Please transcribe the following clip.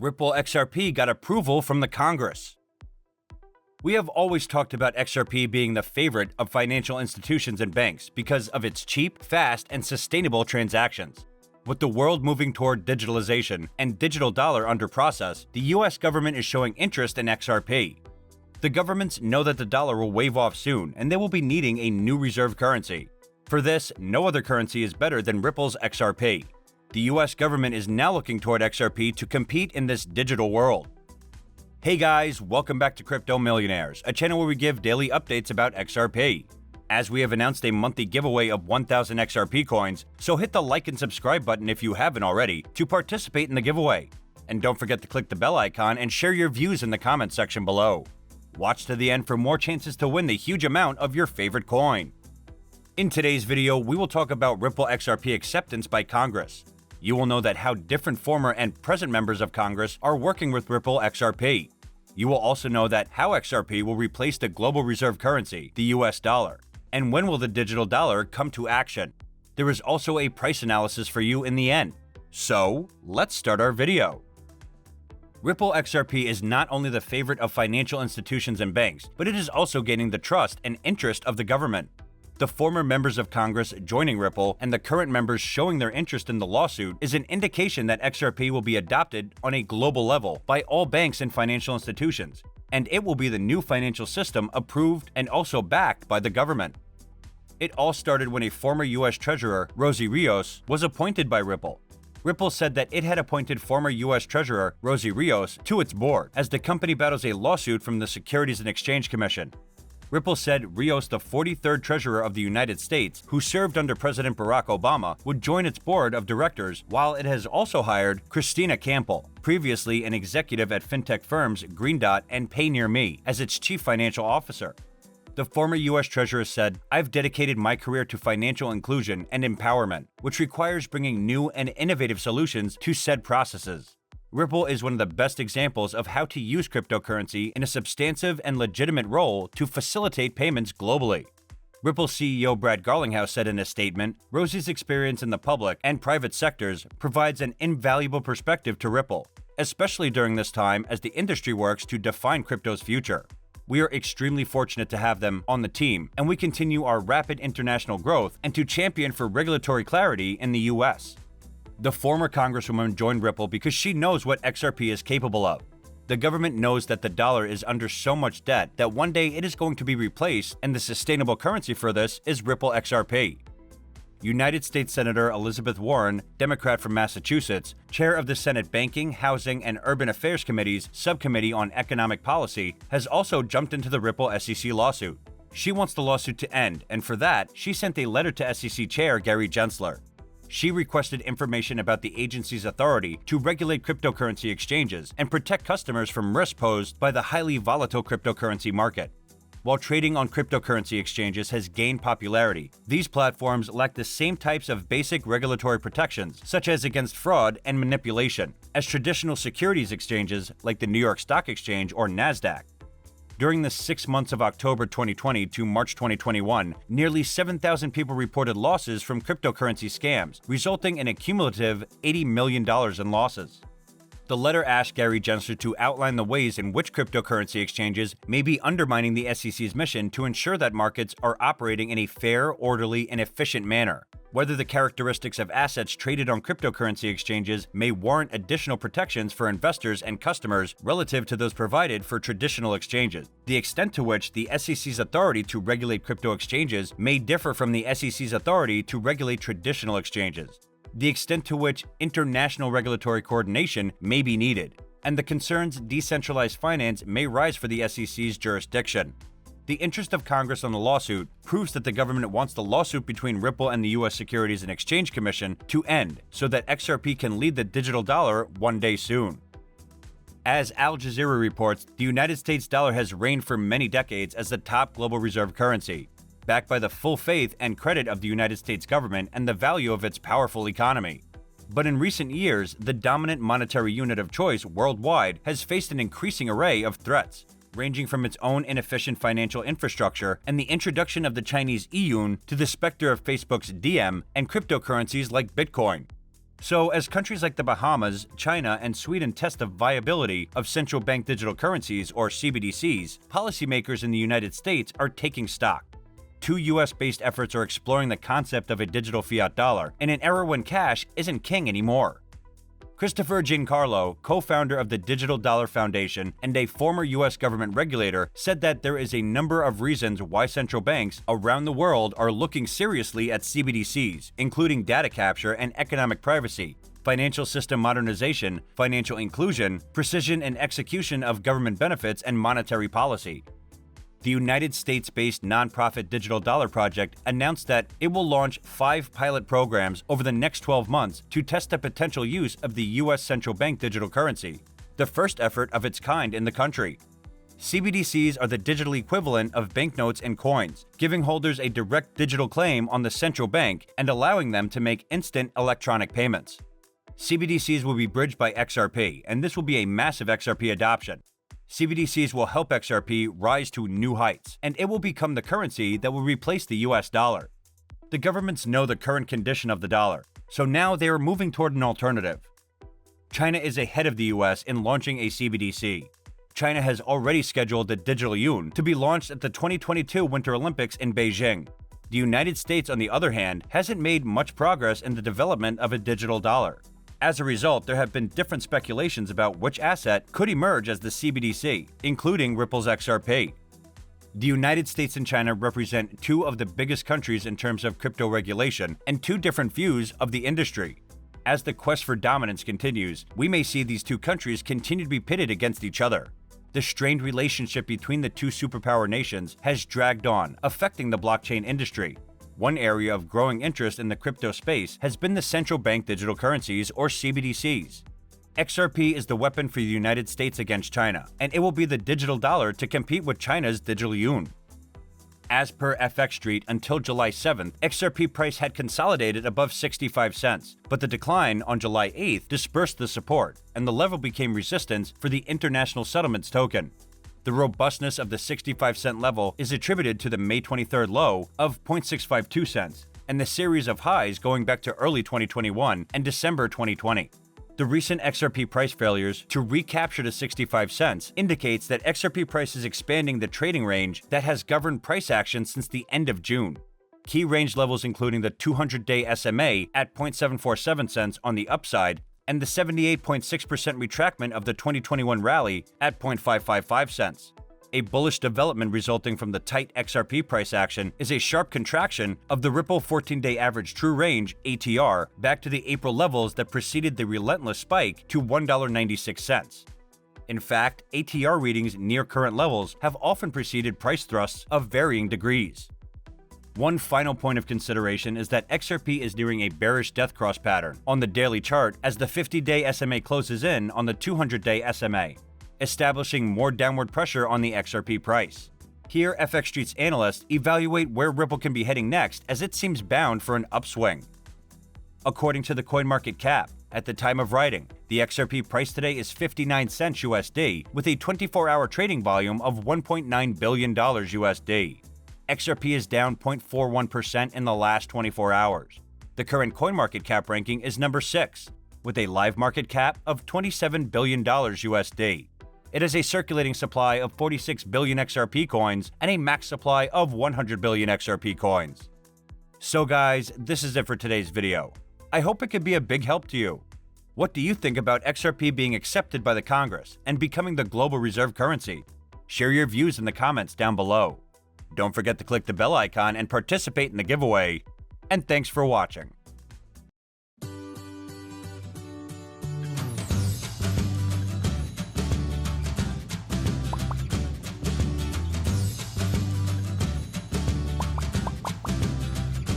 Ripple XRP got approval from the Congress. We have always talked about XRP being the favorite of financial institutions and banks because of its cheap, fast, and sustainable transactions. With the world moving toward digitalization and digital dollar under process, the U.S. government is showing interest in XRP. The governments know that the dollar will wave off soon and they will be needing a new reserve currency. For this, no other currency is better than Ripple's XRP. The U.S. government is now looking toward XRP to compete in this digital world. Hey guys, welcome back to Crypto Millionaires, a channel where we give daily updates about XRP. As we have announced a monthly giveaway of 1,000 XRP coins, so hit the like and subscribe button if you haven't already to participate in the giveaway. And don't forget to click the bell icon and share your views in the comment section below. Watch to the end for more chances to win the huge amount of your favorite coin. In today's video, we will talk about Ripple XRP acceptance by Congress. You will know that how different former and present members of Congress are working with Ripple XRP. You will also know that how XRP will replace the global reserve currency, the U.S. dollar, and when will the digital dollar come to action. There is also a price analysis for you in the end. So, let's start our video. Ripple XRP is not only the favorite of financial institutions and banks, but it is also gaining the trust and interest of the government. The former members of Congress joining Ripple and the current members showing their interest in the lawsuit is an indication that XRP will be adopted on a global level by all banks and financial institutions, and it will be the new financial system approved and also backed by the government. It all started when a former U.S. Treasurer, Rosie Rios, was appointed by Ripple. Ripple said that it had appointed former U.S. Treasurer Rosie Rios to its board as the company battles a lawsuit from the Securities and Exchange Commission. Ripple said Rios, the 43rd Treasurer of the United States, who served under President Barack Obama, would join its board of directors, while it has also hired Christina Campbell, previously an executive at fintech firms Green Dot and PayNearMe, as its chief financial officer. The former U.S. Treasurer said, "I've dedicated my career to financial inclusion and empowerment, which requires bringing new and innovative solutions to said processes." Ripple is one of the best examples of how to use cryptocurrency in a substantive and legitimate role to facilitate payments globally. Ripple CEO Brad Garlinghouse said in a statement, "Rosie's experience in the public and private sectors provides an invaluable perspective to Ripple, especially during this time as the industry works to define crypto's future. We are extremely fortunate to have them on the team, and we continue our rapid international growth and to champion for regulatory clarity in the U.S." The former Congresswoman joined Ripple because she knows what XRP is capable of. The government knows that the dollar is under so much debt that one day it is going to be replaced, and the sustainable currency for this is Ripple XRP. United States Senator Elizabeth Warren, Democrat from Massachusetts, chair of the Senate Banking, Housing, and Urban Affairs Committee's Subcommittee on Economic Policy, has also jumped into the Ripple SEC lawsuit. She wants the lawsuit to end, and for that, she sent a letter to SEC Chair Gary Gensler. She requested information about the agency's authority to regulate cryptocurrency exchanges and protect customers from risk posed by the highly volatile cryptocurrency market. While trading on cryptocurrency exchanges has gained popularity, these platforms lack the same types of basic regulatory protections, such as against fraud and manipulation, as traditional securities exchanges like the New York Stock Exchange or NASDAQ. During the 6 months of October 2020 to March 2021, nearly 7,000 people reported losses from cryptocurrency scams, resulting in a cumulative $80 million in losses. The letter asked Gary Gensler to outline the ways in which cryptocurrency exchanges may be undermining the SEC's mission to ensure that markets are operating in a fair, orderly, and efficient manner, whether the characteristics of assets traded on cryptocurrency exchanges may warrant additional protections for investors and customers relative to those provided for traditional exchanges, the extent to which the SEC's authority to regulate crypto exchanges may differ from the SEC's authority to regulate traditional exchanges, the extent to which international regulatory coordination may be needed, and the concerns decentralized finance may rise for the SEC's jurisdiction. The interest of Congress on the lawsuit proves that the government wants the lawsuit between Ripple and the U.S. Securities and Exchange Commission to end so that XRP can lead the digital dollar one day soon. As Al Jazeera reports, the United States dollar has reigned for many decades as the top global reserve currency, backed by the full faith and credit of the United States government and the value of its powerful economy. But in recent years, the dominant monetary unit of choice worldwide has faced an increasing array of threats, ranging from its own inefficient financial infrastructure and the introduction of the Chinese yuan to the specter of Facebook's DM and cryptocurrencies like Bitcoin. So, as countries like the Bahamas, China, and Sweden test the viability of central bank digital currencies, or CBDCs, policymakers in the United States are taking stock. Two US-based efforts are exploring the concept of a digital fiat dollar in an era when cash isn't king anymore. Christopher Giancarlo, co-founder of the Digital Dollar Foundation and a former US government regulator, said that there is a number of reasons why central banks around the world are looking seriously at CBDCs, including data capture and economic privacy, financial system modernization, financial inclusion, precision and execution of government benefits, and monetary policy. The United States-based nonprofit Digital Dollar Project announced that it will launch 5 pilot programs over the next 12 months to test the potential use of the U.S. central bank digital currency, the first effort of its kind in the country. CBDCs are the digital equivalent of banknotes and coins, giving holders a direct digital claim on the central bank and allowing them to make instant electronic payments. CBDCs will be bridged by XRP, and this will be a massive XRP adoption. CBDCs will help XRP rise to new heights, and it will become the currency that will replace the U.S. dollar. The governments know the current condition of the dollar, so now they are moving toward an alternative. China is ahead of the U.S. in launching a CBDC. China has already scheduled the digital yuan to be launched at the 2022 Winter Olympics in Beijing. The United States, on the other hand, hasn't made much progress in the development of a digital dollar. As a result, there have been different speculations about which asset could emerge as the CBDC, including Ripple's XRP. The United States and China represent two of the biggest countries in terms of crypto regulation and two different views of the industry. As the quest for dominance continues, we may see these two countries continue to be pitted against each other. The strained relationship between the two superpower nations has dragged on, affecting the blockchain industry. One area of growing interest in the crypto space has been the central bank digital currencies, or CBDCs. XRP is the weapon for the United States against China, and it will be the digital dollar to compete with China's digital yuan. As per FX Street, until July 7th, XRP price had consolidated above 65 cents, but the decline on July 8th dispersed the support, and the level became resistance for the International Settlements token. The robustness of the 65-cent level is attributed to the May 23rd low of 0.652 cents and the series of highs going back to early 2021 and December 2020. The recent XRP price failures to recapture the 65 cents indicates that XRP price is expanding the trading range that has governed price action since the end of June. Key range levels including the 200-day SMA at 0.747 cents on the upside and the 78.6% retractment of the 2021 rally at 0.555 cents. A bullish development resulting from the tight XRP price action is a sharp contraction of the Ripple 14-day average true range ATR back to the April levels that preceded the relentless spike to $1.96. In fact, ATR readings near current levels have often preceded price thrusts of varying degrees. One final point of consideration is that XRP is nearing a bearish death cross pattern on the daily chart as the 50-day SMA closes in on the 200-day SMA, establishing more downward pressure on the XRP price. Here, FX Street's analysts evaluate where Ripple can be heading next as it seems bound for an upswing. According to the CoinMarketCap, at the time of writing, the XRP price today is 59 cents USD with a 24-hour trading volume of $1.9 billion USD. XRP is down 0.41% in the last 24 hours. The current CoinMarketCap ranking is number 6, with a live market cap of $27 billion USD. It has a circulating supply of 46 billion XRP coins and a max supply of 100 billion XRP coins. So guys, this is it for today's video. I hope it could be a big help to you. What do you think about XRP being accepted by the Congress and becoming the global reserve currency? Share your views in the comments down below. Don't forget to click the bell icon and participate in the giveaway. And thanks for watching.